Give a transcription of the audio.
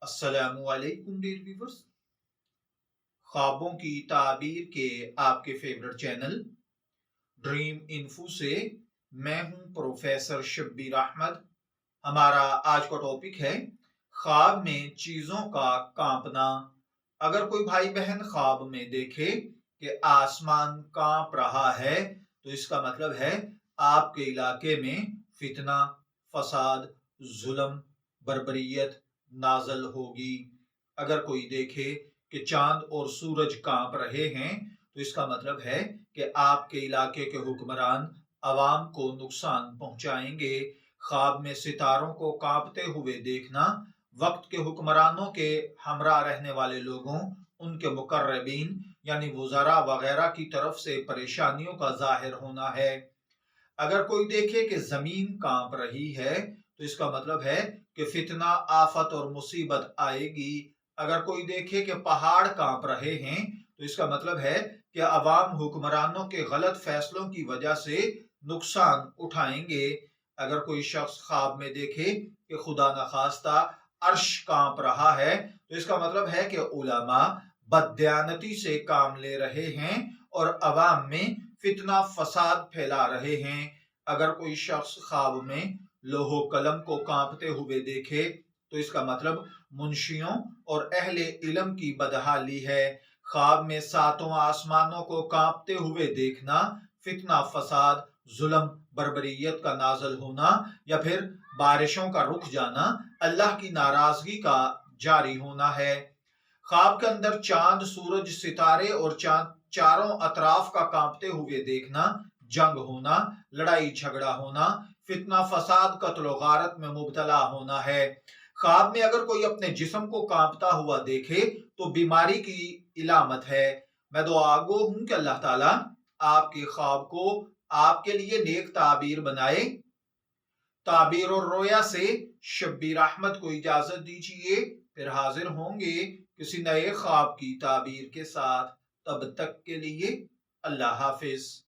السلام علیکم dear viewers, خوابوں کی تعبیر کے آپ کے فیورٹ چینل ڈریم انفو سے میں ہوں پروفیسر شبیر احمد۔ ہمارا آج کا ٹاپک ہے خواب میں چیزوں کا کانپنا۔ اگر کوئی بھائی بہن خواب میں دیکھے کہ آسمان کانپ رہا ہے تو اس کا مطلب ہے آپ کے علاقے میں فتنہ، فساد، ظلم، بربریت نازل ہوگی۔ اگر کوئی دیکھے کہ چاند اور سورج کانپ رہے ہیں تو اس کا مطلب ہے کہ آپ کے علاقے کے حکمران عوام کو نقصان پہنچائیں گے۔ خواب میں ستاروں کو کانپتے ہوئے دیکھنا وقت کے حکمرانوں کے ہمراہ رہنے والے لوگوں، ان کے مقربین یعنی وزراء وغیرہ کی طرف سے پریشانیوں کا ظاہر ہونا ہے۔ اگر کوئی دیکھے کہ زمین کانپ رہی ہے تو اس کا مطلب ہے کہ فتنہ، آفت اور مصیبت آئے گی۔ اگر کوئی دیکھے کہ پہاڑ کانپ رہے ہیں تو اس کا مطلب ہے کہ عوام حکمرانوں کے غلط فیصلوں کی وجہ سے نقصان اٹھائیں گے۔ اگر کوئی شخص خواب میں دیکھے کہ خدا نخواستہ عرش کانپ رہا ہے تو اس کا مطلب ہے کہ علماء بددیانتی سے کام لے رہے ہیں اور عوام میں فتنہ فساد پھیلا رہے ہیں۔ اگر کوئی شخص خواب میں لوح و قلم کو کانپتے ہوئے دیکھے تو اس کا مطلب منشیوں اور اہل علم کی بدحالی ہے۔ خواب میں ساتوں آسمانوں کو کانپتے ہوئے دیکھنا فتنہ فساد، ظلم، بربریت کا نازل ہونا یا پھر بارشوں کا رک جانا، اللہ کی ناراضگی کا جاری ہونا ہے۔ خواب کے اندر چاند، سورج، ستارے اور چاروں اطراف کا کانپتے ہوئے دیکھنا جنگ ہونا، لڑائی جھگڑا ہونا، فتنہ فساد، قتل و غارت میں مبتلا ہونا ہے۔ خواب میں اگر کوئی اپنے جسم کو کانپتا ہوا دیکھے تو بیماری کی علامت ہے۔ میں دعا گو ہوں کہ اللہ تعالیٰ آپ کے خواب کو آپ کے لیے نیک تعبیر بنائے۔ تعبیر اور رویا سے شبیر احمد کو اجازت دیجیے، پھر حاضر ہوں گے کسی نئے خواب کی تعبیر کے ساتھ۔ تب تک کے لیے اللہ حافظ۔